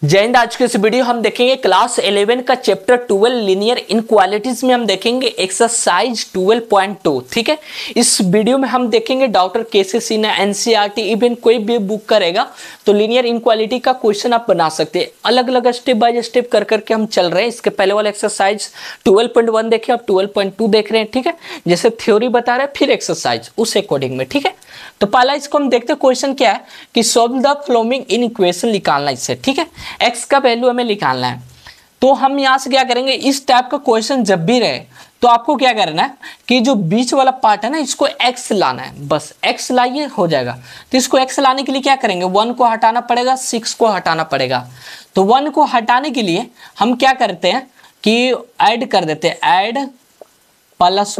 जय हिंद। आज के इस वीडियो हम देखेंगे क्लास 11 का चैप्टर 12 लीनियर इनक्वालिटीज में हम देखेंगे एक्सरसाइज 12.2। ठीक है, इस वीडियो में हम देखेंगे डॉक्टर केसी सिन्हा एनसीईआरटी इवन कोई भी बुक करेगा तो लीनियर इनक्वालिटी का क्वेश्चन आप बना सकते हैं। अलग अलग स्टेप बाय स्टेप कर करके हम चल रहे हैं। इसके पहले वाला एक्सरसाइज 12.1 देखे, अब 12.2 देख रहे हैं। ठीक है, जैसे थ्योरी बता रहे हैं फिर एक्सरसाइज उस अकॉर्डिंग में। ठीक है, तो पहला इसको हम देखते हैं। क्वेश्चन क्या है कि solve the following in equation निकालना इससे। ठीक है, x का वैल्यू हमें निकालना है तो हम यहां से क्या करेंगे, इस टाइप का क्वेश्चन जब भी रहे तो आपको क्या करना है कि जो बीच वाला पार्ट है ना इसको x लाना है। बस x लाइए हो जाएगा। तो इसको x लाने के लिए क्या करेंगे, 1 को हटाना पड़ेगा, 6 को हटाना पड़ेगा। तो 1 को हटाने के लिए हम क्या करते हैं कि ऐड कर देते हैं, ऐड प्लस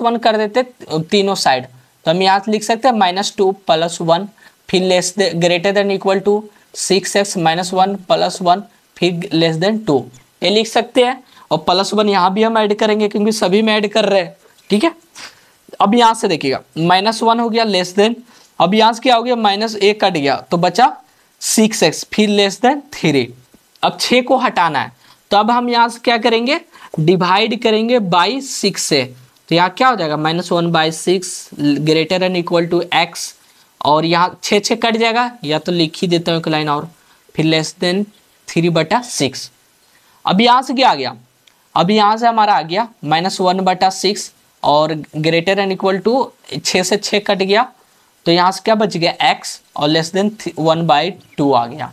वन कर देते तीनों साइड। तो हम यहाँ लिख सकते हैं -2 + 1 फिर less greater than equal to 6x - 1 + 1 फिर लेस देन 2, ये लिख सकते हैं। और +1 यहाँ भी हम ऐड करेंगे क्योंकि सभी में ऐड कर रहे हैं। ठीक है, अब यहाँ से देखिएगा -1 हो गया लेस देन, अब यहाँ से क्या हो गया -1 कट गया तो बचा 6x फिर लेस देन 3। अब 6 को हटाना है तो अब हम यहाँ से क्या करेंगे, डिवाइड करेंगे बाई 6 से। तो यहाँ क्या हो जाएगा -1/6 greater than equal to x, और यहाँ 6 कट जाएगा, या तो लिख ही देता हूँ एक लाइन और, फिर लेस देन 3/6। अब यहाँ से क्या आ गया, अब यहाँ से हमारा आ गया -1/6 और ग्रेटर देन इक्वल टू 6 से 6 कट गया तो यहाँ से क्या बच गया x और लेस देन 1/2 आ गया।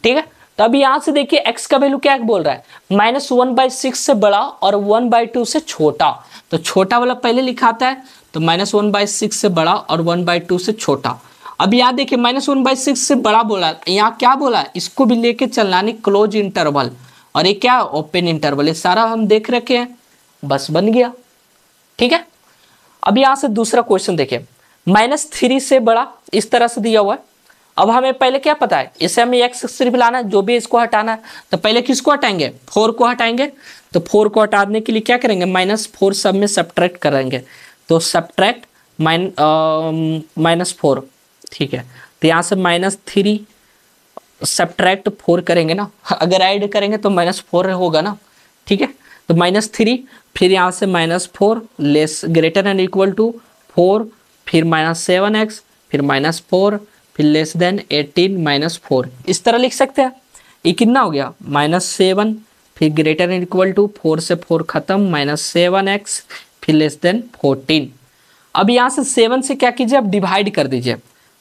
ठीक है, तो अभी यहाँ से देखिए x का वैल्यू क्या बोल रहा है, -1/6 से बड़ा और 1/2 से छोटा। तो छोटा वाला पहले लिखाता है, तो -1/6 से बड़ा और 1/2 से छोटा। अब यहाँ देखिए -1/6 से बड़ा बोला, यहाँ क्या बोला, इसको भी लेके चलना नहीं, क्लोज इंटरवल, और ये क्या ओपन इंटरवल, ये सारा हम देख रखे हैं, बस बन गया। ठीक है, अब यहाँ से दूसरा क्वेश्चन देखिए, -3 से बड़ा इस तरह से दिया हुआ है। अब हमें पहले क्या पता है, इसे हमें x सिर्फ लाना है, जो भी इसको हटाना है। तो पहले किसको हटाएंगे, 4 को हटाएंगे। तो 4 को हटाने के लिए क्या करेंगे, -4 सब में सब्ट्रैक्ट करेंगे। तो सब्ट्रैक्ट -4। ठीक है, तो यहाँ से -3 सब्ट्रैक्ट 4 करेंगे ना, अगर ऐड करेंगे तो -4 होगा ना। ठीक है, तो -3 फिर यहाँ से -4 less greater than equal to 4 फिर -7x फिर -4 फिर लेस देन 18 - 4, इस तरह लिख सकते हैं। ये कितना हो गया, -7 फिर ग्रेटर देन इक्वल टू 4 से 4 खत्म -7x फिर लेस देन 14। अब यहाँ से 7 से क्या कीजिए, अब डिवाइड कर दीजिए।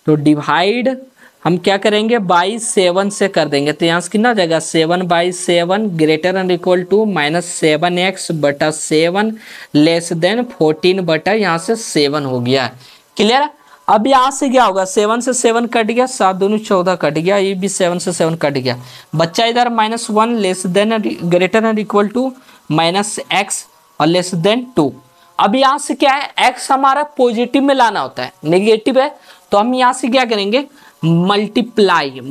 तो डिवाइड हम क्या करेंगे, बाई 7 से कर देंगे। तो यहाँ से कितना हो जाएगा, 7/7 greater than equal to -7x/7 less than 14 बटा यहाँ से 7 हो गया। क्लियर है। अब यहाँ से क्या होगा, 7 से 7 कट गया, 7 दूनी 14 कट गया, ये भी 7 से 7 कट गया, बच्चा इधर -1 less than greater than equal to -x और लेस देन 2। अब यहाँ से क्या है, x हमारा पॉजिटिव में लाना होता है, नेगेटिव है तो हम यहाँ से क्या करेंगे, मल्टीप्लाई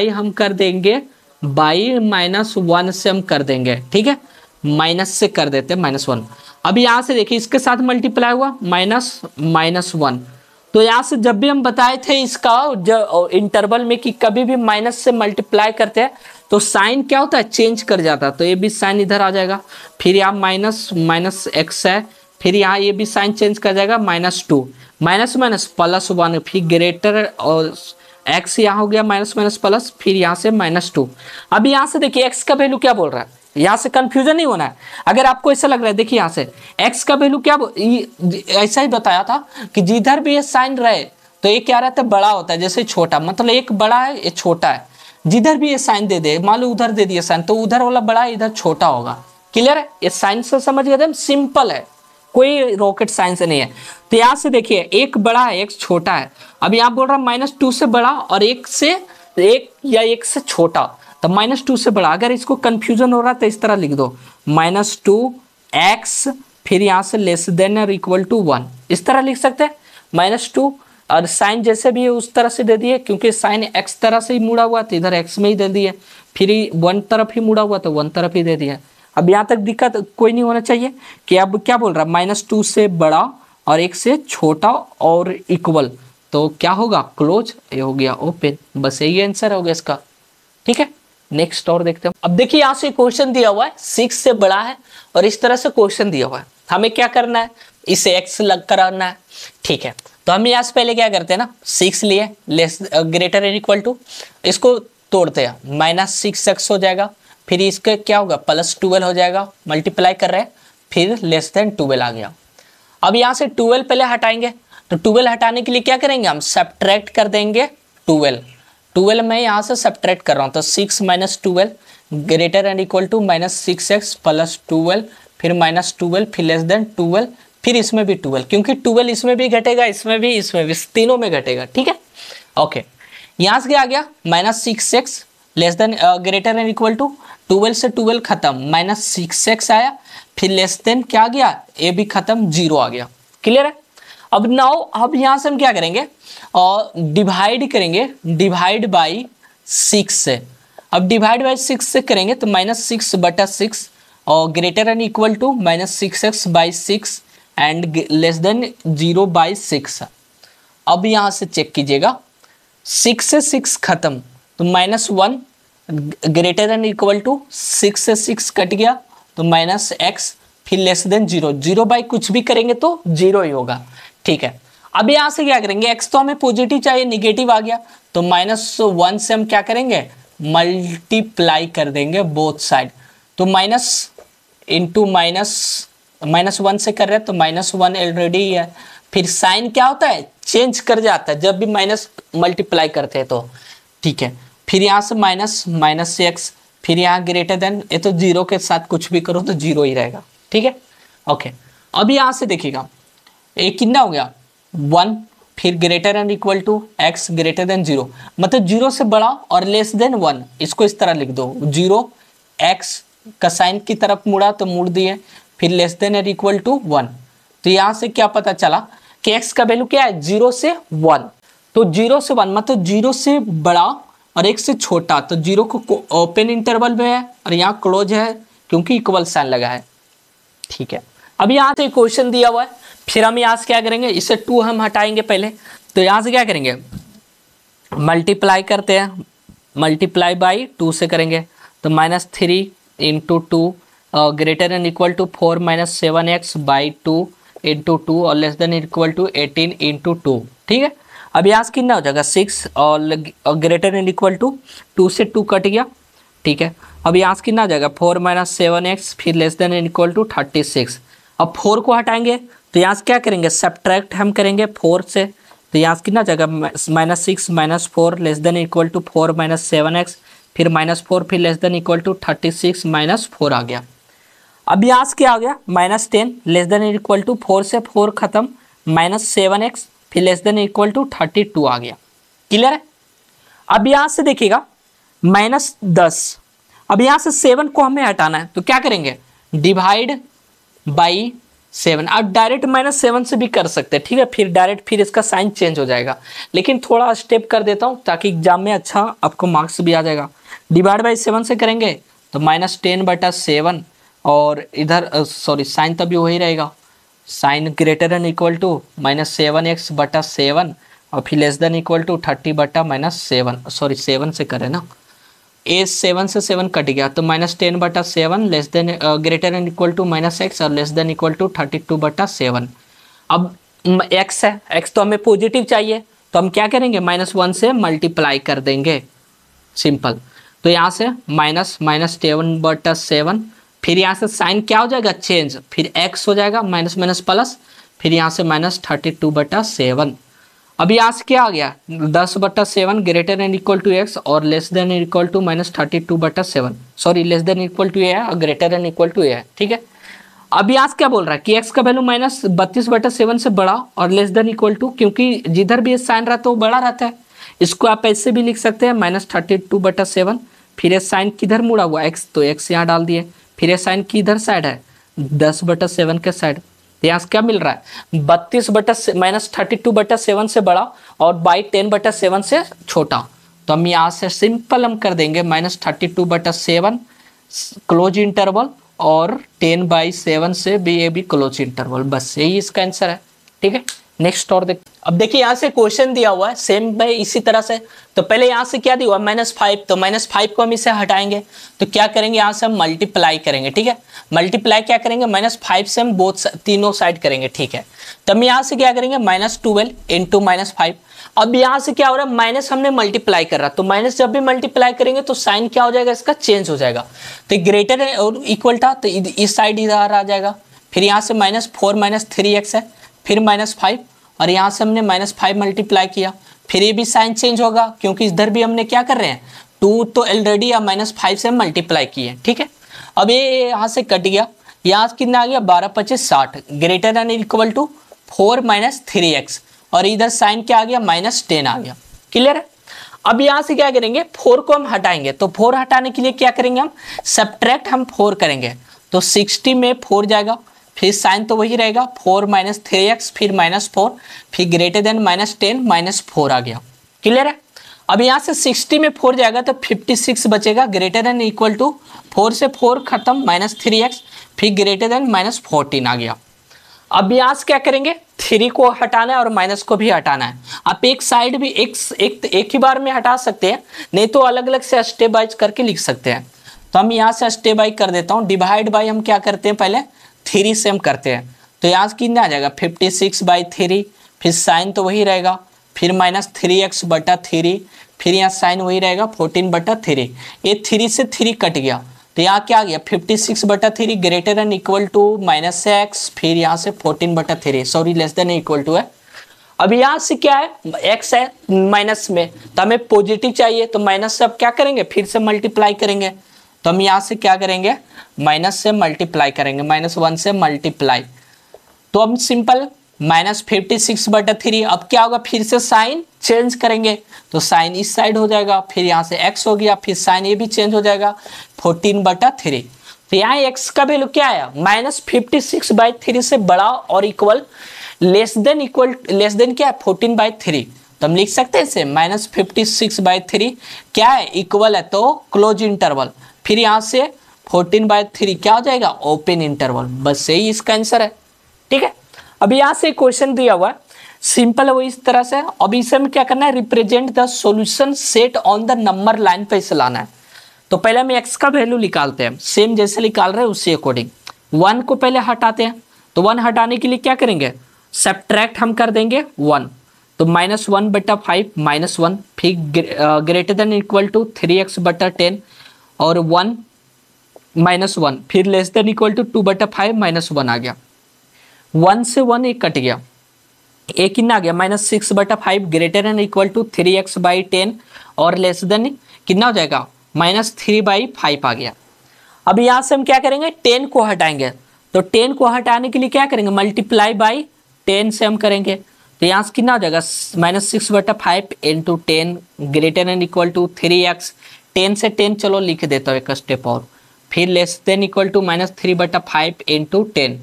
हम कर देंगे बाई -1 से हम कर देंगे। ठीक है, माइनस से कर देते हैं -1। अब यहाँ से देखिए इसके साथ मल्टीप्लाई हुआ -1। तो यहाँ से जब भी हम बताए थे इसका जो इंटरवल में कि कभी भी माइनस से मल्टीप्लाई करते हैं तो साइन क्या होता है, चेंज कर जाता है। तो ये भी साइन इधर आ जाएगा, फिर यहाँ -x है, फिर यहाँ ये भी साइन चेंज कर जाएगा -2 +1 फिर ग्रेटर और x यहाँ हो गया प्लस फिर यहाँ से -2। अब यहाँ से देखिए x का वैल्यू क्या बोल रहा है, यहाँ से कंफ्यूजन नहीं होना है। अगर आपको ऐसा लग रहा है, देखिए यहाँ से x का वैल्यू क्या, ऐसा ही बताया था कि जिधर भी ये साइन रहे तो ये क्या रहता है, बड़ा होता है, जैसे छोटा, मतलब एक बड़ा है ये छोटा है। जिधर भी ये साइन दे दे, मान लो उधर दे दिए साइन तो उधर वाला बड़ा है, इधर छोटा होगा। क्लियर है, ये साइन से समझ गए, सिंपल है, कोई रॉकेट साइंस नहीं है। तो यहाँ से देखिए एक बड़ा है एक छोटा है। अब यहाँ बोल रहा है -2 से बड़ा और 1 से छोटा, तो -2 से बड़ा। अगर इसको कंफ्यूजन हो रहा है तो इस तरह लिख दो -2x फिर यहाँ से लेस देन और इक्वल टू 1, इस तरह लिख सकते हैं। -2 और साइन जैसे भी है उस तरह से दे दिए, क्योंकि साइन x तरह से ही मुड़ा हुआ तो इधर x में ही दे दिए, फिर 1 तरफ ही मुड़ा हुआ तो 1 तरफ ही दे दिया। अब यहाँ तक दिक्कत कोई नहीं होना चाहिए कि अब क्या बोल रहा है, -2 से बड़ा और 1 से छोटा और इक्वल, तो क्या होगा, क्लोज, ये हो गया ओपन। बस यही आंसर हो गया इसका। ठीक है, नेक्स्ट और देखते हैं। अब देखिए यहाँ से क्वेश्चन दिया हुआ है 6 से बड़ा है और इस तरह से क्वेश्चन दिया हुआ है, हमें क्या करना है, इसे x लग कराना है। ठीक है, तो हम यहाँ से पहले क्या करते हैं ना, 6 लिए less greater and equal to, इसको तोड़ते हैं, -6x हो जाएगा, फिर इसका क्या होगा, +12 हो जाएगा, मल्टीप्लाई कर रहे हैं, फिर लेस देन 12 आ गया। अब यहाँ से 12 पहले हटाएंगे, तो 12 हटाने के लिए क्या करेंगे, हम सब्ट्रैक्ट कर देंगे 12 मैं यहाँ से सब्ट्रैक्ट कर रहा हूँ, तो 6 - 12 greater and equal to -6x + 12, फिर -12, फिर लेस देन 12, फिर इसमें भी 12, क्योंकि 12 इसमें भी घटेगा, इसमें भी तीनों में घटेगा। ठीक है, ओके, यहाँ से क्या आ गया, -6x less than greater and equal to 12 से 12 खत्म, -6x आया, फिर लेस देन क्या आ गया, ए भी खत्म, 0 आ गया। क्लियर है। अब नाउ अब यहाँ से हम क्या करेंगे, और डिवाइड करेंगे, डिवाइड बाई 6 से। अब डिवाइड बाई 6 से करेंगे तो -6/6 और greater and equal to -6x/6 and less than 0/6। अब यहाँ से चेक कीजिएगा, 6 से 6 खत्म, तो -1 ग्रेटर एंड इक्वल टू 6 से 6 कट गया, तो -x, फिर लेस देन 0, 0 कुछ भी करेंगे तो 0 ही होगा। ठीक है, अब यहाँ से क्या करेंगे, x तो हमें पॉजिटिव चाहिए, निगेटिव आ गया, तो -1 से हम क्या करेंगे, मल्टीप्लाई कर देंगे बोथ साइड, तो माइनस इंटू -1 से कर रहे हैं, तो -1 ऑलरेडी है, फिर साइन क्या होता है, चेंज कर जाता है जब भी माइनस मल्टीप्लाई करते हैं तो। ठीक है, फिर यहाँ से -x, फिर यहाँ ग्रेटर देन, ये तो 0 के साथ कुछ भी करो तो 0 ही रहेगा। ठीक है, ओके, अब यहाँ से देखिएगा, ये कितना हो गया, 1, फिर greater and equal to x greater than 0, मतलब 0 से बड़ा और लेस देन 1, इसको इस तरह लिख दो, 0 x का साइन की तरफ मुड़ा तो मुड़ दिए, फिर less than and equal to 1। तो यहाँ से क्या पता चला कि x का वैल्यू क्या है, 0 से 1, तो 0 से 1 मतलब 0 से बड़ा और 1 से छोटा, तो 0 को ओपन इंटरवल में है और यहाँ क्लोज है क्योंकि इक्वल साइन लगा है। ठीक है, अब यहाँ से क्वेश्चन दिया हुआ है, फिर हम यहाँ से क्या करेंगे, इसे 2 हम हटाएंगे पहले, तो यहाँ से क्या करेंगे, मल्टीप्लाई करते हैं, मल्टीप्लाई बाई 2 से करेंगे, तो -3 × 2 greater and equal to 4 - 7x/2 × 2 और लेस देन इक्वल टू 18 × 2। ठीक है, अब यहाँ से कितना हो जाएगा, 6 और ग्रेटर एंड इक्वल टू 2 से 2 कट गया। ठीक है, अब यहाँ से कितना आ जाएगा, 4 - 7x, फिर लेस देन इक्वल टू 36। अब 4 को हटाएंगे तो यहाँ से क्या करेंगे, सब्ट्रैक्ट हम करेंगे 4 से, तो यहाँ से कितना जाएगा, -6 - 4 less than equal to 4 - 7x, फिर -4, फिर लेस देन इक्वल टू 36 - 4 आ गया। अब यहाँ से क्या आ गया, -10 लेस देन इक्वल टू 4 से 4 खत्म, -7x, फिर लेस देन इक्वल टू 32 आ गया। क्लियर है। अब यहाँ से देखिएगा -10, अब यहाँ से 7 को हमें हटाना है, तो क्या करेंगे, डिवाइड बाई 7। अब डायरेक्ट -7 से भी कर सकते हैं। ठीक है, फिर डायरेक्ट फिर इसका साइन चेंज हो जाएगा, लेकिन थोड़ा स्टेप कर देता हूँ ताकि एग्जाम में अच्छा आपको मार्क्स भी आ जाएगा। डिवाइड बाई 7 से करेंगे तो -10/7 और इधर सॉरी साइन तभी वही रहेगा, sign greater and equal to -7x/7 और फिर less than equal to 30/-7, sorry 7 से करें ना, ए 7 से 7 कट गया, तो -10/7 less than greater and equal to -x और लेस देन इक्वल टू 32/7। अब x है, x तो हमें पॉजिटिव चाहिए, तो हम क्या करेंगे, -1 से मल्टीप्लाई कर देंगे, सिंपल। तो यहाँ से -10/7, फिर यहाँ से साइन क्या हो जाएगा, चेंज, फिर x हो जाएगा माइनस प्लस, फिर यहाँ से -32/7। अब यहाँ से क्या आ गया, 10/7 greater and equal to x और less than equal to -32/7, sorry less than equal to a है और greater and equal to a है। ठीक है, अब यहाँ से क्या बोल रहा है कि x का वैल्यू -32/7 से बड़ा और लेस देन इक्वल टू, क्योंकि जिधर भी साइन रहता है वो बड़ा रहता है, इसको आप ऐसे भी लिख सकते हैं -32/7, फिर ये साइन किधर मुड़ा हुआ x, तो x यहाँ डाल दिए, फिर ये साइन किधर साइड है, 10/7 के साइड, यहाँ से क्या मिल रहा है, 32/-32/7 से बड़ा और बाई 10/7 से छोटा, तो हम यहाँ से सिंपल हम कर देंगे -32/7 क्लोज इंटरवल और 10/7 से भी ये भी क्लोज इंटरवल, बस यही इसका आंसर है। ठीक है, नेक्स्ट और देख, अब देखिए यहाँ से क्वेश्चन दिया हुआ है सेम भाई इसी तरह से। तो पहले यहाँ से क्या दिया हुआ -5, तो -5 को हम इसे हटाएंगे तो क्या करेंगे, यहाँ से हम मल्टीप्लाई करेंगे। ठीक है, मल्टीप्लाई क्या करेंगे, -5 से हम तीनों साइड करेंगे। ठीक है, तो हम यहाँ से क्या करेंगे -12 इंटू -5। अब यहाँ से क्या हो रहा है, माइनस हमने मल्टीप्लाई कर रहा, तो माइनस जब भी मल्टीप्लाई करेंगे तो साइन क्या हो जाएगा, इसका चेंज हो जाएगा। तो ग्रेटर और इक्वल था तो इस साइड इधर आ जाएगा। फिर यहाँ से -4 - 3x है, फिर -5 और यहाँ से हमने -5 मल्टीप्लाई किया, फिर ये भी साइन चेंज होगा क्योंकि इधर भी हमने क्या कर रहे हैं 2 तो ऑलरेडी या -5 से मल्टीप्लाई किए। ठीक है, अब ये यहाँ से कट गया, यहाँ कितना आ गया 12 × 25 = 60 greater than equal to 4 - 3x और इधर साइन क्या आ गया -10 आ गया। क्लियर है। अब यहाँ से क्या करेंगे 4 को हम हटाएंगे, तो 4 हटाने के लिए क्या करेंगे हम सब्ट्रैक्ट हम 4 करेंगे, तो 60 में 4 जाएगा, फिर साइन तो वही रहेगा 4 - 3x फिर -4 फिर ग्रेटर देन -10 -4 आ गया। क्लियर है। अब यहाँ से 60 में 4 जाएगा तो 56 बचेगा ग्रेटर देन इक्वल टू 4 से 4 खत्म -3x फिर ग्रेटर देन -14 आ गया। अब यहाँ से क्या करेंगे 3 को हटाना है और माइनस को भी हटाना है। आप एक साइड भी एक ही बार में हटा सकते हैं, नहीं तो अलग अलग से स्टेप वाइज करके लिख सकते हैं। तो हम यहाँ से स्टेप बाई कर देता हूँ, डिवाइड बाई हम क्या करते हैं पहले 3 से हम करते हैं, तो यहाँ से कितना आ जाएगा 56/3 फिर साइन तो वही रहेगा, फिर -3x/3 फिर यहाँ साइन वही रहेगा 14/3। ये 3 से 3 कट गया तो यहाँ क्या आ गया 56/3 greater than equal to -x फिर यहाँ से 14/3 sorry less than equal to है। अब यहाँ से क्या है x है माइनस में, तो हमें पॉजिटिव चाहिए, तो माइनस से अब क्या करेंगे फिर से मल्टीप्लाई करेंगे, तो हम यहाँ से क्या करेंगे माइनस से मल्टीप्लाई करेंगे, -1 से मल्टीप्लाई, तो हम सिंपल -56/3। अब क्या होगा फिर से साइन चेंज करेंगे, तो साइन इस साइड हो जाएगा, फिर यहाँ से x हो गया, फिर साइन ये भी चेंज हो जाएगा 14/3। तो यहाँ x का वैल्यू क्या आया -56/3 से बड़ा और इक्वल लेस देन क्या है 14/3। तो हम लिख सकते हैं इसे -56/3 क्या है इक्वल है तो क्लोज इंटरवल, फिर यहाँ से 14/3 क्या हो जाएगा ओपन इंटरवल। बस यही इसका आंसर है। ठीक है, अभी यहाँ से क्वेश्चन दिया हुआ है सिंपल है वो इस तरह से। अब इसे में क्या करना है represent the solution set on the number line पे इसे लाना है। तो पहले हम x का वैल्यू निकालते हैं, सेम जैसे निकाल रहे हैं उसी अकॉर्डिंग। 1 को पहले हटाते हैं, तो 1 हटाने के लिए क्या करेंगे सब्ट्रैक्ट हम कर देंगे 1, तो -1/5 -1 फिर greater than equal to 3x/10 और 1 -1 फिर लेस देन इक्वल टू 2/5 -1 आ गया। 1 से 1 एक कट गया, एक कितना आ गया -6/5 greater than equal to 3x/10 और लेस देन कितना हो जाएगा -3/5 आ गया। अब यहाँ से हम क्या करेंगे 10 को हटाएंगे, तो 10 को हटाने के लिए क्या करेंगे मल्टीप्लाई बाई 10 से हम करेंगे, तो यहाँ से कितना हो जाएगा -6/5 into 10 greater than equal to 3x 10 से 10 चलो लिख देता हूँ एक स्टेप और, फिर less than equal to -3/5 into 10।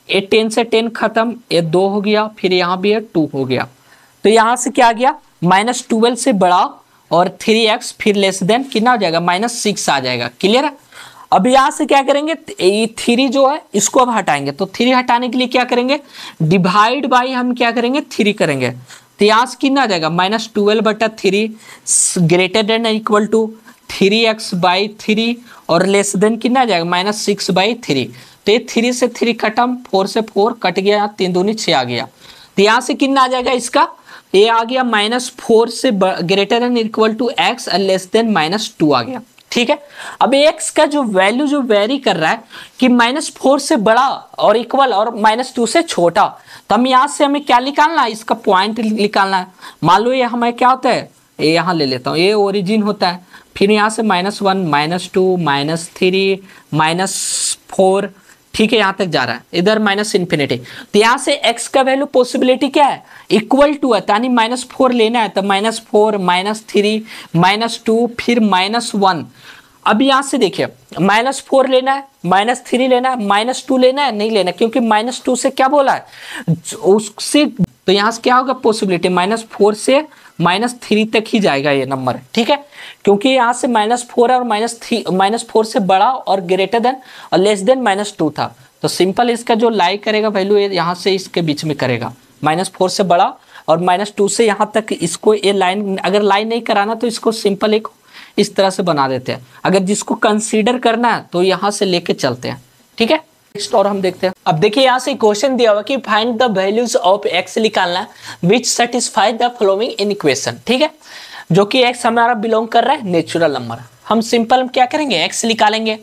ये 10 से 10 खत्म, ये 2 हो गया, फिर यहाँ भी ये 2 हो गया, तो यहाँ से क्या आ गया -12 से बड़ा और 3x फिर लेस देन कितना हो जाएगा -6 आ जाएगा। क्लियर है। अब यहाँ से क्या करेंगे ये 3 जो है इसको अब हटाएंगे, तो 3 हटाने के लिए क्या करेंगे डिवाइड बाई हम क्या करेंगे 3 करेंगे, तो यहाँ से कितना आ जाएगा -12/3 greater than equal to 3x/3 और लेस देन कितना आ जाएगा -6/3। तो ये 3 से 3 खत्म, 4 से 4 कट गया, 3 दूनी 6 आ गया, तो यहाँ से कितना आ जाएगा इसका ये आ गया -4 से greater than equal to x और लेस देन -2 आ गया। ठीक है, अब x का जो वैल्यू जो वेरी कर रहा है कि -4 से बड़ा और इक्वल और -2 से छोटा, तो हम यहाँ से हमें क्या निकालना है इसका पॉइंट निकालना है। मान लो ये हमें क्या होता है ये यहाँ ले लेता हूँ, ये ओरिजिन होता है, फिर यहाँ से -1 -2 -3 -4 ठीक है यहाँ तक जा रहा है, इधर -∞। तो यहाँ से x का वैल्यू पॉसिबिलिटी क्या है इक्वल टू है, यानी -4 लेना है, तो -4 -3 -2 फिर -1। अब यहाँ से देखिए -4 लेना है -3 लेना है -2 लेना है नहीं लेना, क्योंकि -2 से क्या बोला है उससे, तो यहाँ से क्या होगा पॉसिबिलिटी -4 से -3 तक ही जाएगा ये नंबर। ठीक है, क्योंकि यहाँ से -4 और -4 से बड़ा और ग्रेटर देन और लेस देन -2 था, तो सिंपल इसका जो लाई करेगा वैल्यू यहाँ से इसके बीच में करेगा, -4 से बड़ा, और -2 से यहाँ तक इसको ये लाइन, अगर लाइन नहीं कराना तो इसको सिंपल एक इस तरह से बना देते हैं। अगर जिसको कंसीडर करना है तो यहाँ से लेके चलते हैं, ठीक है। नेक्स्ट और हम देखते हैं। अब देखिए यहाँ से क्वेश्चन दिया हुआ कि find the values of x निकालना है विच satisfy the following in equation, ठीक है। जो कि x हमारा बिलोंग कर रहा है नेचुरल नंबर। हम सिंपल क्या करेंगे, x निकालेंगे।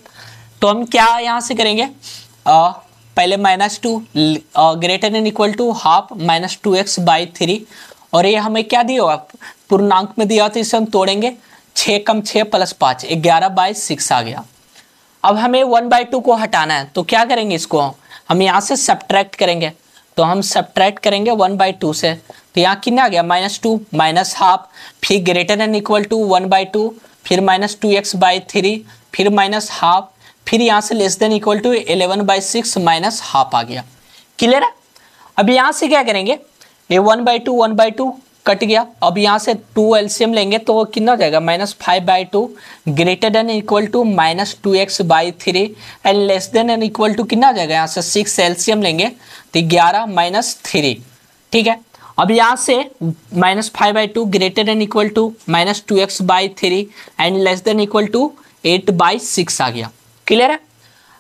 तो हम क्या यहाँ से करेंगे, पहले -2 greater than equal to half -2x by 3, और ये हमें क्या दिया हुआ, पूर्णांक में दिया तो इसे हम तोड़ेंगे, 6 कम 6 प्लस 5 11/6 आ गया। अब हमें 1/2 को हटाना है, तो क्या करेंगे, इसको हम यहाँ से सब्ट्रैक्ट करेंगे। तो हम सब्ट्रैक्ट करेंगे 1/2 से, तो यहाँ कितना आ गया, -2 माइनस हाफ, फिर ग्रेटर देन इक्वल टू 1/2, फिर -2x बाई 3, फिर माइनस हाफ, फिर यहाँ से less than equal to 11/6 minus half आ गया। क्लियर है। अब यहाँ से क्या करेंगे, ये 1/2 कट गया। अब यहाँ से 2 एलसीएम लेंगे तो कितना हो जाएगा, -5/2 greater than equal to -2x by 3 and less than and equal to कितना हो जाएगा, यहाँ से 6 एलसीएम लेंगे तो 11 - 3, ठीक है। अब यहाँ से -5/2 greater than equal to -2x by 3 and less than equal to 8/6 आ गया। क्लियर है।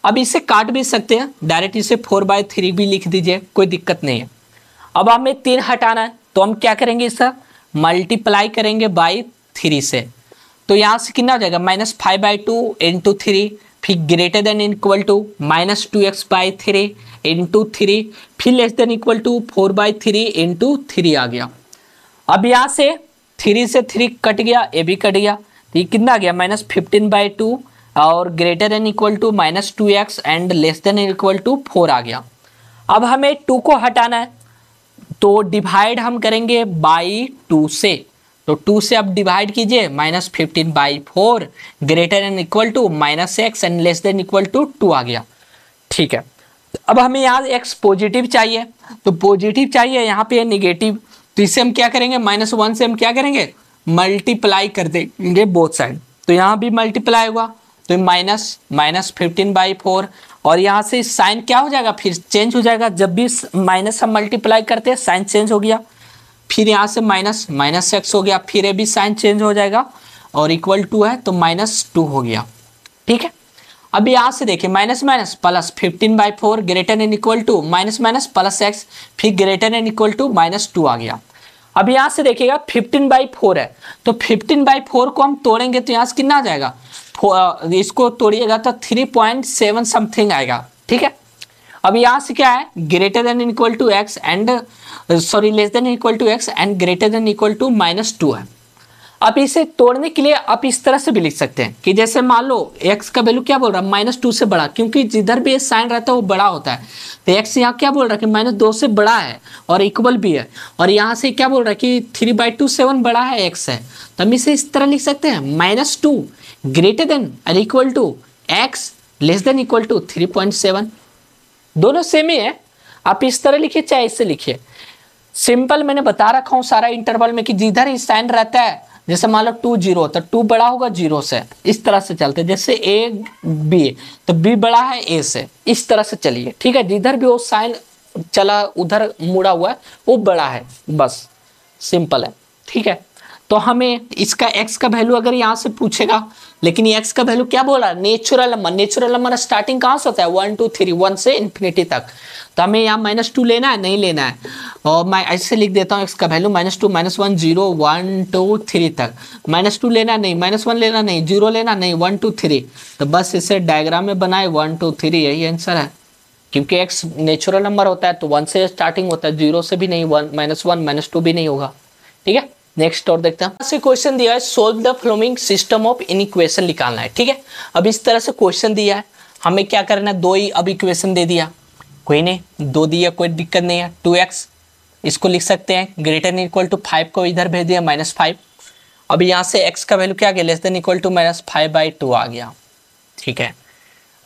अब इसे काट भी सकते हैं, डायरेक्ट इसे 4/3 भी लिख दीजिए, कोई दिक्कत नहीं है। अब हमें 3 हटाना है, तो हम क्या करेंगे, इसका मल्टीप्लाई करेंगे बाई 3 से। तो यहाँ से कितना हो जाएगा, -5/2 इंटू 3, फिर greater than equal to -2x by 3 into 3, फिर less than equal to 4/3 into 3 आ गया। अब यहाँ से 3 से 3 कट गया, ये भी कट गया, तो ये कितना आ गया, -15/2 और greater than equal to -2x and less than equal to 4 आ गया। अब हमें 2 को हटाना है, तो डिवाइड हम करेंगे बाई 2 से। तो 2 से अब डिवाइड कीजिए, -15/4 greater than equal to -x and less than equal to 2 आ गया, ठीक है। अब हमें यहाँ x पॉजिटिव चाहिए, तो पॉजिटिव चाहिए, यहाँ पे नेगेटिव, तो इसे हम क्या करेंगे, -1 से हम क्या करेंगे, मल्टीप्लाई कर देंगे बोथ साइड। तो यहाँ भी मल्टीप्लाई हुआ, तो -15/4, और यहाँ से साइन क्या हो जाएगा, फिर चेंज हो जाएगा। जब भी माइनस हम मल्टीप्लाई करते हैं साइन चेंज हो गया, फिर यहाँ से -x हो गया, फिर ये भी साइन चेंज हो जाएगा, और इक्वल टू है तो -2 हो गया, ठीक है। अब यहाँ से देखिए minus minus plus 15/4 greater than equal to minus minus plus x, फिर ग्रेटर देन इक्वल टू -2 आ गया। अब यहाँ से देखिएगा 15/4 है, तो 15/4 को हम तोड़ेंगे तो यहाँ से कितना आ जाएगा, इसको तोड़िएगा तो 3.7 समथिंग आएगा, ठीक है। अब यहाँ से क्या है, greater than equal to x and sorry less than equal to x and greater than equal to -2 है। अब इसे तोड़ने के लिए आप इस तरह से भी लिख सकते हैं कि जैसे मान लो x का वैल्यू क्या बोल रहा है, -2 से बड़ा, क्योंकि जिधर भी साइन रहता है वो बड़ा होता है। तो x यहाँ क्या बोल रहा है कि -2 से बड़ा है और इक्वल भी है, और यहाँ से क्या बोल रहा है कि 3/2 7 बड़ा है x है। तो हम इसे इस तरह लिख सकते हैं, -2 ग्रेटर देन और equal to x less than equal to 3.7। दोनों सेम ही है, आप इस तरह लिखिए चाहे इससे लिखिए। सिंपल मैंने बता रखा हूँ सारा इंटरवल में कि जिधर ही साइन रहता है, जैसे मान लो 2 0 तो 2 बड़ा होगा 0 से, इस तरह से चलते हैं। जैसे a b तो b बड़ा है a से, इस तरह से चलिए, ठीक है। जिधर भी वो साइन चला उधर मुड़ा हुआ है वो बड़ा है, बस सिंपल है, ठीक है। तो हमें इसका x का वैल्यू अगर यहाँ से पूछेगा, लेकिन ये x का वैल्यू क्या बोला, natural number. Natural number starting कहाँ से होता है, 1 2 3 1 से इन्फिनिटी तक। तो हमें यहाँ -2 लेना है, नहीं लेना है, और मैं ऐसे लिख देता हूँ x का वैल्यू -2 -1 0 1 2 3 तक। -2 लेना नहीं, -1 लेना नहीं, 0 लेना नहीं, 1 2 3। तो बस इसे डायग्राम में बनाए 1 2 3, यही आंसर है। क्योंकि x नेचुरल नंबर होता है तो 1 से स्टार्टिंग होता है, 0 से भी नहीं, 1 -2 भी नहीं होगा, ठीक है। नेक्स्ट और देखते हैं। से क्वेश्चन दिया है, solve the following system of equation निकालना है, ठीक है। अब इस तरह से क्वेश्चन दिया है, हमें क्या करना है, 2 ही अब इक्वेशन दे दिया, कोई नहीं, 2 दिया कोई दिक्कत नहीं है। 2x इसको लिख सकते हैं, ग्रेटर देन इक्वल टू 5 को इधर भेज दिया -5। अब यहाँ से x का वैल्यू क्या आ गया, लेस देन इक्वल टू -5/2 आ गया, ठीक है।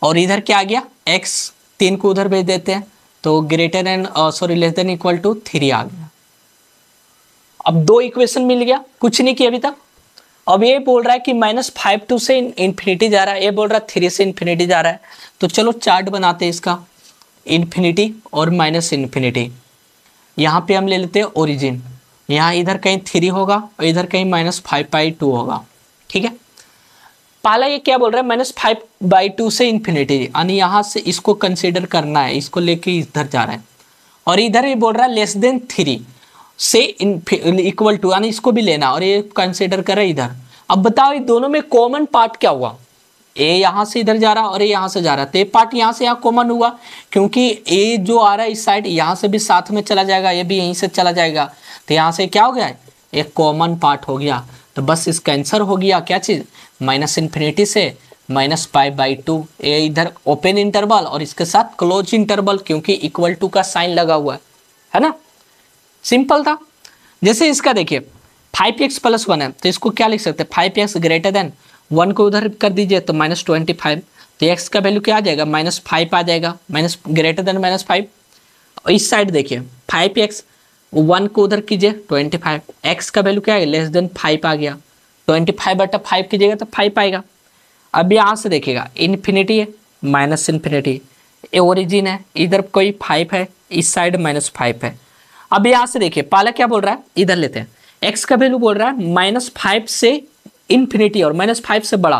और इधर क्या आ गया, x 3 को उधर भेज देते हैं तो greater than sorry less than equal to 3 आ गया। अब 2 इक्वेशन मिल गया, कुछ नहीं किया अभी तक। अब ये बोल रहा है कि -5 से इन्फिनिटी जा रहा है, ये बोल रहा है 3 से इन्फिनिटी जा रहा है। तो चलो चार्ट बनाते हैं इसका, इन्फिनिटी और -इन्फिनिटी। यहाँ पे हम ले लेते हैं ओरिजिन, यहाँ इधर कहीं 3 होगा और इधर कहीं -5/2 होगा। ठीक है, पहला ये क्या बोल रहा है -5/2 से इन्फिनिटी, यानी यहाँ से इसको कंसीडर करना है, इसको लेके इधर जा रहा है। और इधर ये बोल रहा है <3 से इक्वल टू, यानी इसको भी लेना और ये कंसीडर कर रहा है इधर। अब बताओ ये दोनों में कॉमन पार्ट क्या हुआ, ए यहाँ से इधर जा रहा और ए यहाँ से जा रहा, तो ये पार्ट यहाँ से यहाँ कॉमन हुआ, क्योंकि ए जो आ रहा है इस साइड यहाँ से भी साथ में चला जाएगा, ये भी यहीं से चला जाएगा, तो यहाँ से क्या हो गया, एक कॉमन पार्ट हो गया। तो बस इसका आंसर हो गया क्या चीज़, -∞ से -π/2। ये इधर ओपन इंटरवल और इसके साथ क्लोज इंटरवल, क्योंकि इक्वल टू का साइन लगा हुआ है ना, सिंपल था। जैसे इसका देखिए 5x + 1 है, तो इसको क्या लिख सकते हैं, 5x > 1 को उधर कर दीजिए तो -25, तो x का वैल्यू क्या आ जाएगा, -5 आ जाएगा, -5। इस साइड देखिए 5x 1 को उधर कीजिए 25, x का वैल्यू क्या है, <5 आ गया, 25/5 कीजिएगा तो 5 आएगा। अब यहाँ से देखिएगा इन्फिनिटी है, -∞, ये ओरिजिन है, इधर कोई 5 है, इस साइड -5 है। अब यहाँ से देखिए पहला क्या बोल रहा है, इधर लेते हैं, x का वैल्यू बोल रहा है -5 से इन्फिनिटी और -5 से बड़ा,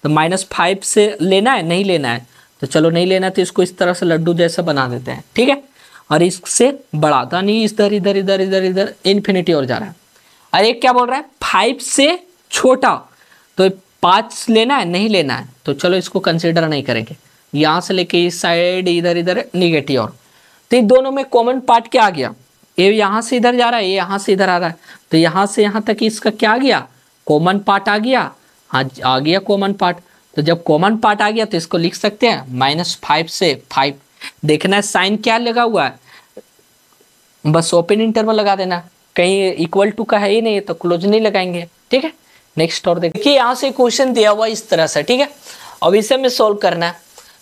तो -5 से लेना है नहीं लेना है, तो चलो नहीं लेना, तो इसको इस तरह से लड्डू जैसा बना देते हैं। ठीक है, और इससे बड़ा था नहीं, इधर इधर इधर इधर इधर इन्फिनिटी और जा रहा है। और एक क्या बोल रहा है 5 से छोटा, तो 5 लेना है नहीं लेना है, तो चलो इसको कंसिडर नहीं करेंगे, यहाँ से लेके इस साइड इधर इधर निगेटिव। और तो इन दोनों में कॉमन पार्ट क्या आ गया, ये यहाँ से इधर जा रहा है, ये यहाँ से इधर आ रहा है, तो यहाँ से यहाँ तक इसका क्या आ गया, कॉमन पार्ट आ गया। हाँ आ गया कॉमन पार्ट, तो जब कॉमन पार्ट आ गया तो इसको लिख सकते हैं -5 से 5। देखना है साइन क्या लगा हुआ है, बस ओपन इंटरवल लगा देना, कहीं इक्वल टू का है ही नहीं तो क्लोज नहीं लगाएंगे। ठीक है, नेक्स्ट और देखिए यहाँ से क्वेश्चन दिया हुआ इस तरह से। ठीक है, अब इसे हमें सोल्व करना है,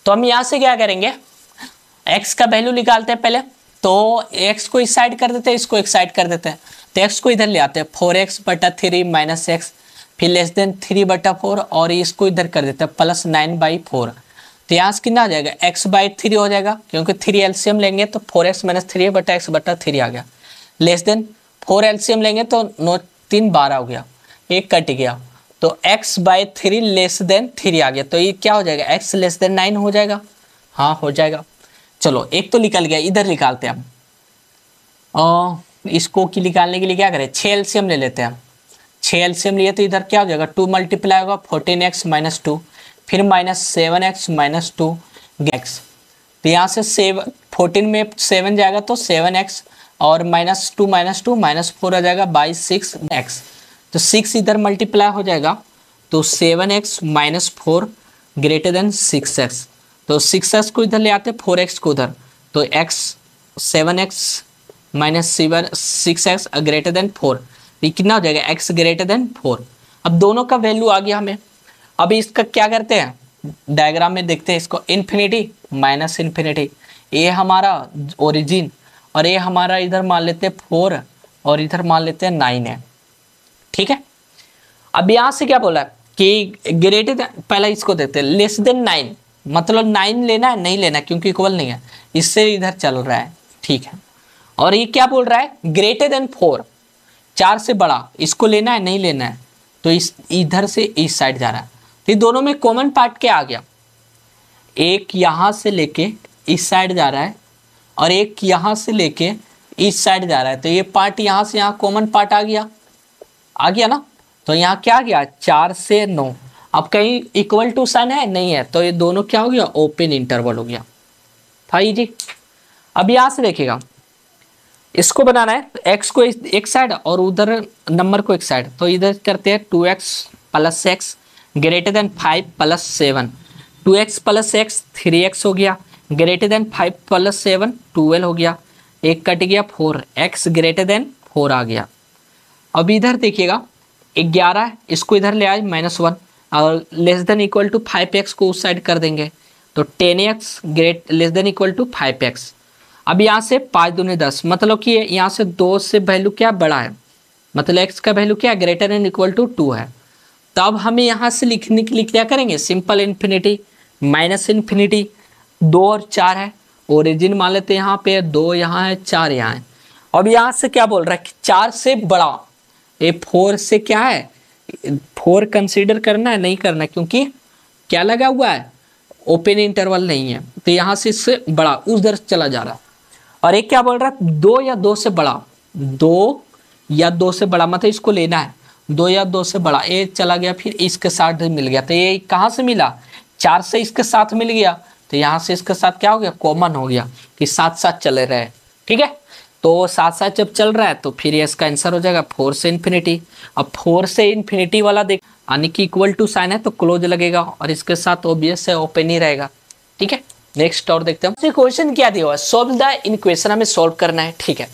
तो हम यहाँ से क्या करेंगे, x का वैल्यू निकालते हैं पहले, तो x को इस साइड कर देते हैं, इसको एक साइड कर देते हैं, तो x को इधर ले आते हैं 4x/3 - x, फिर <3/4 और इसको इधर कर देते हैं +9/4। तो यहाँ से कितना आ जाएगा, x/3 हो जाएगा, क्योंकि 3 एलसीएम लेंगे तो 4x - 3/x/3 आ गया, <4 एलसीएम लेंगे तो 9 3 12 हो गया, एक कट गया, तो x/3 <3 आ गया, तो ये क्या हो जाएगा, x <9 हो जाएगा। हाँ हो जाएगा, चलो एक तो निकल गया, इधर निकालते हैं हम। और इसको की निकालने के लिए क्या करें, 6 एलसीएम ले लेते हैं। 6 एलसीएम लिए तो इधर क्या हो जाएगा, 2 मल्टीप्लाई होगा 14x - 2, फिर -7x - 2 x, तो यहाँ से 14 में 7 जाएगा तो 7x और -2 -4 आ जाएगा बाई 6x, तो 6 इधर मल्टीप्लाई हो जाएगा, तो 7x - 4 > 6x, तो 6x को इधर ले आते 4x को उधर, तो x 7x - 6x > 4, ये कितना हो जाएगा, x > 4। अब दोनों का वैल्यू आ गया हमें। अब इसका क्या करते हैं, डायग्राम में देखते हैं इसको, इन्फिनिटी -∞, ये हमारा ओरिजिन और ये हमारा इधर मान लेते हैं 4 और इधर मान लेते हैं 9 है। ठीक है, अब यहाँ से क्या बोला कि ग्रेटर, पहला इसको देते हैं <9, मतलब 9 लेना है नहीं लेना, क्योंकि इक्वल नहीं है, इससे इधर चल रहा है। ठीक है, और ये क्या बोल रहा है, <4, 4 से बड़ा, इसको लेना है नहीं लेना है, तो इस इधर से इस साइड जा रहा है। तो दोनों में कॉमन पार्ट क्या आ गया, एक यहाँ से लेके इस साइड जा रहा है और एक यहाँ से लेके इस साइड जा रहा है, तो ये पार्ट यहाँ से यहाँ कॉमन पार्ट आ गया ना, तो यहाँ क्या आ गया 4 से 9। अब कहीं इक्वल टू साइन है नहीं है, तो ये दोनों क्या हो गया, ओपन इंटरवल हो गया था जी। अब यहाँ से देखिएगा, इसको बनाना है, तो x को एक साइड और उधर नंबर को एक साइड, तो इधर करते हैं 2x + x > 5 + 7, 2x + x 3x हो गया, > 5 + 7 12 हो गया, एक कट गया 4, x > 4 आ गया। अब इधर देखिएगा 11, इसको इधर ले आए -1 और <= 5x को उस साइड कर देंगे, तो 10x <= 5x। अब यहाँ से 5 दूनी 10, मतलब कि यहाँ से 2 से वैल्यू क्या बड़ा है, मतलब x का वैल्यू क्या > 2 है। तब हमें यहाँ से लिखने के लिए क्या करेंगे, सिंपल इन्फिनिटी -∞, 2 और 4 है, ओरिजिन मान लेते हैं यहाँ पे 2 यहाँ है 4 यहाँ है, अब यहाँ से क्या बोल रहा है कि 4 से बड़ा, ये 4 से क्या है, 4 कंसीडर करना है नहीं करना, क्योंकि क्या लगा हुआ है, ओपन इंटरवल नहीं है, तो यहाँ से इससे बड़ा उधर चला जा रहा है। और एक क्या बोल रहा है 2 या 2 से बड़ा, 2 या 2 से बड़ा, मतलब इसको लेना है 2 या 2 से बड़ा, ये चला गया, फिर इसके साथ मिल गया, तो ये कहाँ से मिला, 4 से इसके साथ मिल गया, तो यहाँ से इसके साथ क्या हो गया, कॉमन हो गया कि साथ साथ चले रहे। ठीक है, तो साथ साथ जब चल रहा है तो फिर ये इसका आंसर हो जाएगा 4 से इन्फिनिटी। अब 4 से इन्फिनिटी वाला देख, यानी कि इक्वल टू साइन है तो क्लोज लगेगा, और इसके साथ ओबियस है ओपन ही रहेगा। ठीक है, नेक्स्ट और देखते हैं क्वेश्चन क्या दिया हुआ है, सोल्व द इक्वेशन हमें सोल्व करना है। ठीक है,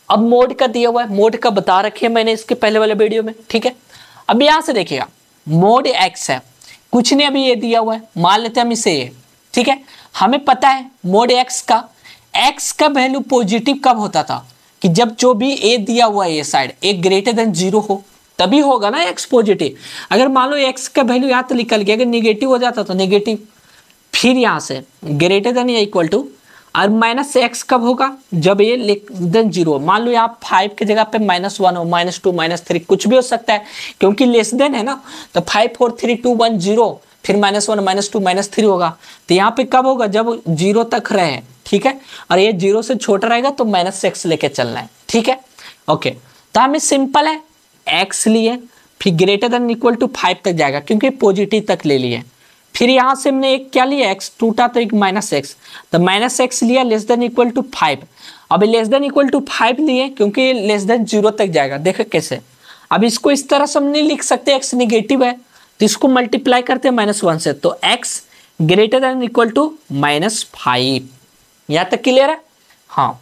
अब मोड का दिया हुआ है, मोड का बता रखिए मैंने इसके पहले वाले वीडियो में। ठीक है, अब यहाँ से देखिएगा मोड एक्स है, कुछ ने अभी ये दिया हुआ है, मान लेते हैं हम इसे ये। ठीक है, हमें पता है मोड एक्स का वैल्यू पॉजिटिव कब होता था, कि जब जो भी ए दिया हुआ है ये साइड एक ग्रेटर देन 0 हो, तभी होगा ना एक्स पॉजिटिव। अगर मान लो एक्स का वैल्यू यहाँ तो निकल गया, अगर निगेटिव हो जाता तो निगेटिव, फिर यहाँ से ग्रेटर देन या इक्वल टू, और माइनस एक्स कब होगा, जब ये लेस देन 0। मान लो यहाँ 5 की जगह पे -1 हो, -2 -3 कुछ भी हो सकता है, क्योंकि लेस देन है ना, तो 5 4 3 2 1 0, फिर -1 -2 -3 होगा, तो यहाँ पे कब होगा, जब 0 तक रहे। ठीक है, और ये 0 से छोटा रहेगा तो -x लेके चलना है। ठीक है, ओके, तो हमें सिंपल है x लिए, फिर ग्रेटर देन इक्वल टू 5 तक जाएगा, क्योंकि पॉजिटिव तक ले लिए, फिर यहाँ से हमने एक क्या लिया x टूटा तो एक -x, तो -x लिया लेस देन इक्वल टू 5। अब लेस देन इक्वल टू 5 लिए, क्योंकि लेस देन 0 तक जाएगा। देखो कैसे, अब इसको इस तरह से हम नहीं लिख सकते, x निगेटिव है तो इसको मल्टीप्लाई करते हैं -1 से, तो x greater than equal to -5। यहाँ तक क्लियर है। हाँ,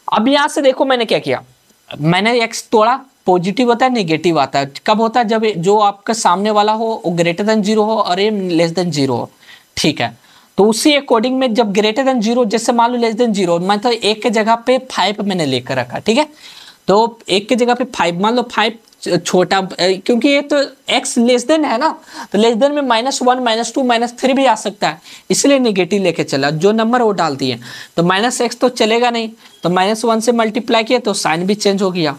अब यहाँ से देखो मैंने क्या किया, मैंने x तोड़ा, पॉजिटिव होता है नेगेटिव आता है, कब होता है, जब जो आपका सामने वाला हो वो ग्रेटर देन 0 हो और ये लेस देन 0 हो। ठीक है, तो उसी अकॉर्डिंग में जब ग्रेटर देन 0, जैसे मान लो लेस देन 0, मैं तो एक के जगह पे 5 मैंने लेकर रखा। ठीक है, तो एक के जगह पे 5, मान लो 5 छोटा, क्योंकि ये तो x लेस देन है ना, तो लेस देन में -1 -2 -3 भी आ सकता है, इसलिए नेगेटिव लेके चला, जो नंबर वो डाल दिए, तो -x तो चलेगा नहीं, तो -1 से मल्टीप्लाई किया तो साइन भी चेंज हो गया।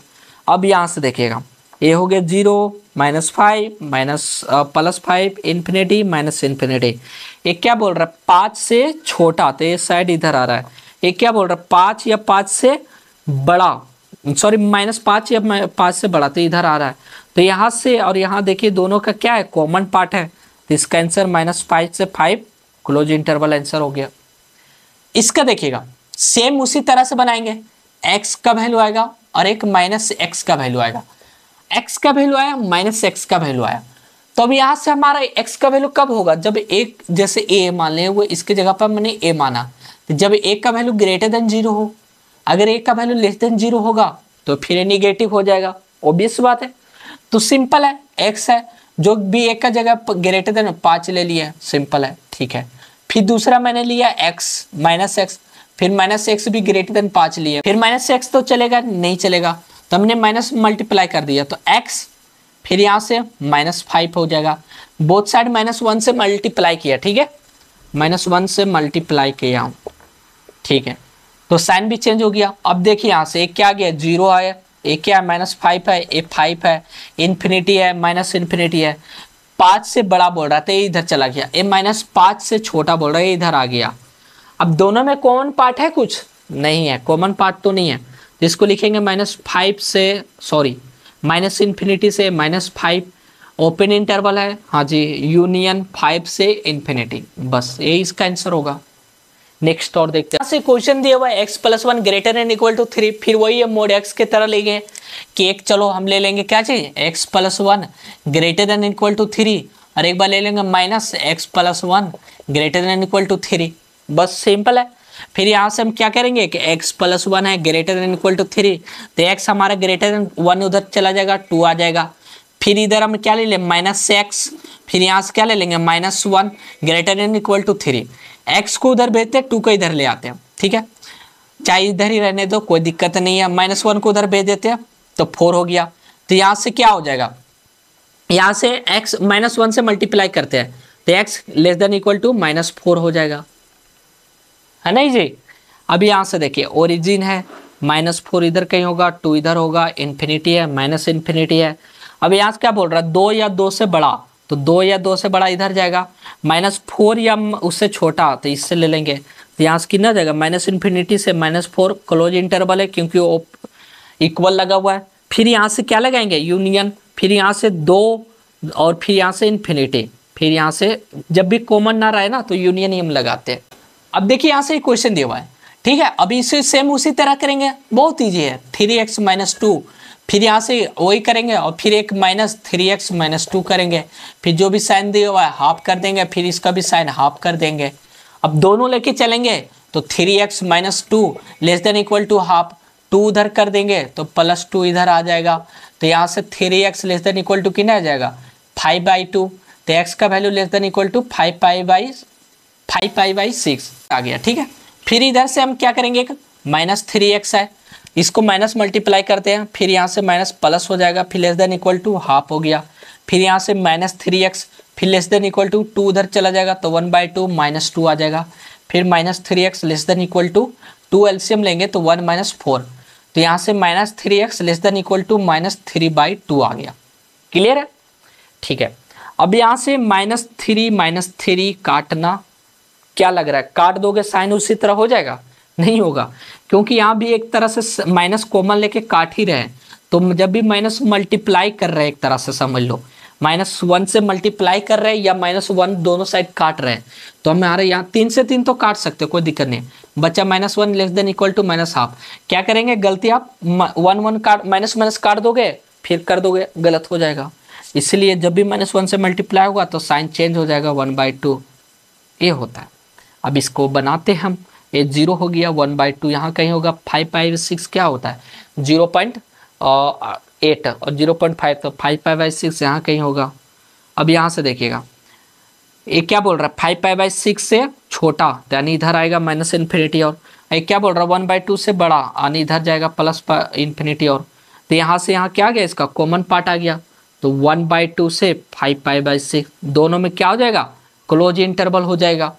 अब यहाँ से देखिएगा ये हो गया 0 -5 +5 इन्फिनिटी -इन्फिनिटी। ये क्या बोल रहा है 5 से छोटा, तो ये साइड इधर आ रहा है। ये क्या बोल रहा है 5 या 5 से बड़ा, सॉरी -5 या 5 से बड़ा, तो इधर आ रहा है। तो यहाँ से और यहाँ देखिए दोनों का क्या है, कॉमन पार्ट है, तो इसका आंसर -5 से 5 क्लोज इंटरवल आंसर हो गया। इसका देखिएगा सेम उसी तरह से बनाएंगे, x का वैल्यू आएगा और एक -x का वैल्यू आएगा, x का वैल्यू आया -x का वैल्यू आया, तो अब यहाँ से हमारा x का वैल्यू कब होगा, जब एक जैसे a मान लें, वो इसके जगह पर मैंने a माना, तो जब a का वैल्यू ग्रेटर देन 0 हो, अगर a का वैल्यू लेस देन 0 होगा तो फिर निगेटिव हो जाएगा, ऑब्वियस बात है। तो सिंपल है, x है जो भी a का जगह ग्रेटर देन 5 ले लिया, सिंपल है। ठीक है, फिर दूसरा मैंने लिया x -x, फिर -x भी ग्रेटर देन 5 लिया, फिर -x तो चलेगा नहीं चलेगा, तो हमने माइनस मल्टीप्लाई कर दिया, तो x फिर यहाँ से -5 हो जाएगा, बोथ साइड -1 से मल्टीप्लाई किया। ठीक है, -1 से मल्टीप्लाई किया, ठीक है, तो साइन भी चेंज हो गया। अब देखिए यहाँ से एक क्या गया 0 आया, एक क्या -5 है, एक 5 है, इन्फिनिटी है -इन्फिनिटी है, 5 से बड़ा बोल रहा था इधर चला गया, ये -5 से छोटा बोल रहा है इधर आ गया। अब दोनों में कॉमन पार्ट है, कुछ नहीं है, कॉमन पार्ट तो नहीं है, जिसको लिखेंगे -5 से, सॉरी -इन्फिनिटी से -5, ओपन इंटरवल है, हाँ जी, यूनियन 5 से इन्फिनिटी, बस ये इसका आंसर होगा। नेक्स्ट और देखते हैं, क्वेश्चन दिया हुआ है x + 1 greater than equal to 3, फिर वही है मोड x के तरह लेंगे कि एक, चलो हम ले लेंगे क्या चाहिए x + 1 greater than equal to 3, और एक बार ले लेंगे -x + 1 greater than equal to 3, बस सिंपल है। फिर यहाँ से हम क्या करेंगे कि x + 1 है ग्रेटर देन इक्वल टू 3, तो x हमारा ग्रेटर देन 1 उधर चला जाएगा, 2 आ जाएगा, फिर इधर हम क्या ले लें -x, फिर यहाँ से क्या ले लेंगे -1 greater than equal to 3, x को उधर भेजते हैं, 2 को इधर ले आते हैं। ठीक है, चाहे इधर ही रहने दो, कोई दिक्कत नहीं है, -1 को उधर भेज देते हैं तो 4 हो गया। तो यहाँ से क्या हो जाएगा, यहाँ से x -1 से मल्टीप्लाई करते हैं तो x less than equal to -4 हो जाएगा, है नहीं जी। अब यहाँ से देखिए ओरिजिन है, -4 इधर कहीं होगा, 2 इधर होगा, इन्फिनिटी है, माइनस इन्फिनिटी है। अब यहाँ से क्या बोल रहा है, 2 या 2 से बड़ा, तो 2 या 2 से बड़ा इधर जाएगा, -4 या उससे छोटा तो इससे ले लेंगे, तो यहाँ से कितना जाएगा, माइनस इन्फिनिटी से -4, क्लोज इंटरवल है क्योंकि वो इक्वल लगा हुआ है। फिर यहाँ से क्या लगाएंगे, यूनियन, फिर यहाँ से 2 और फिर यहाँ से इन्फिनिटी, फिर यहाँ से जब भी कॉमन ना रहे ना तो यूनियन ही हम लगाते हैं। अब देखिए यहाँ से एक क्वेश्चन दिया हुआ है, ठीक है। अभी इसे सेम उसी तरह करेंगे, बहुत ईजी है, 3x - 2, फिर यहाँ से वही करेंगे और फिर एक -3x - 2 करेंगे, फिर जो भी साइन दिया हुआ है हाफ कर देंगे, फिर इसका भी साइन हाफ कर देंगे। अब दोनों लेके चलेंगे तो 3x - 2 less than equal to half, 2 उधर कर देंगे तो +2 इधर आ जाएगा, तो यहाँ से 3x less than equal to कितना आ जाएगा, 5/2, तो x का value less than equal to 5π/6 आ गया, ठीक है। फिर इधर से हम क्या करेंगे, -3x है, इसको माइनस मल्टीप्लाई करते हैं, फिर यहाँ से माइनस प्लस हो जाएगा, फिर less than equal to half हो गया, फिर यहाँ से -3x, फिर लेस देन इक्वल टू 2 उधर चला जाएगा तो 1/2 -2 आ जाएगा, फिर -3x less than equal to 2 LCM लेंगे तो 1 - 4, तो यहाँ से -3x less than equal to -3/2 आ गया। क्लियर है, ठीक है। अब यहाँ से -3 काटना, क्या लग रहा है, काट दोगे साइन उसी तरह हो जाएगा, नहीं होगा, क्योंकि यहाँ भी एक तरह से माइनस कॉमन लेके काट ही रहे हैं, तो जब भी माइनस मल्टीप्लाई कर रहे हैं, एक तरह से समझ लो -1 से मल्टीप्लाई कर रहे हैं या -1 दोनों साइड काट रहे हैं, तो हमारे यहाँ 3 से 3 तो काट सकते हो, कोई दिक्कत नहीं, बच्चा -1 less than equal to -half. क्या करेंगे, गलती आप 1 काट माइनस काट दोगे फिर कर दोगे, गलत हो जाएगा, इसलिए जब भी -1 से मल्टीप्लाई होगा तो साइन चेंज हो जाएगा, 1/2 ये होता है। अब इसको बनाते हम, ये 0 हो गया, 1/2 यहाँ कहीं होगा, 5/6 क्या होता है 0.8 और 0.5, तो 5/6 यहाँ कहीं होगा। अब यहाँ से देखिएगा ये क्या बोल रहा है, 5/6 से छोटा, यानी इधर आएगा माइनस इन्फिनिटी, और ये क्या बोल रहा है 1/2 से बड़ा, यानी इधर जाएगा प्लस इन्फिनिटी, और तो यहाँ से यहाँ क्या आ गया, इसका कॉमन पार्ट आ गया, तो 1/2 से 5/6 दोनों में क्या हो जाएगा, क्लोज इंटरवल हो जाएगा।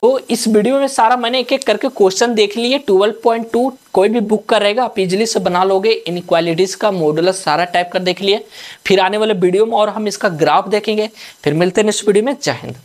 तो इस वीडियो में सारा मैंने एक एक करके क्वेश्चन देख लिए, 12.2 कोई भी बुक का रहेगा आप इजीली से बना लोगे, इनइक्वालिटीज का मॉडुलस सारा टाइप कर देख लिए। फिर आने वाले वीडियो में और हम इसका ग्राफ देखेंगे। फिर मिलते हैं नेक्स्ट वीडियो में, जय हिंद।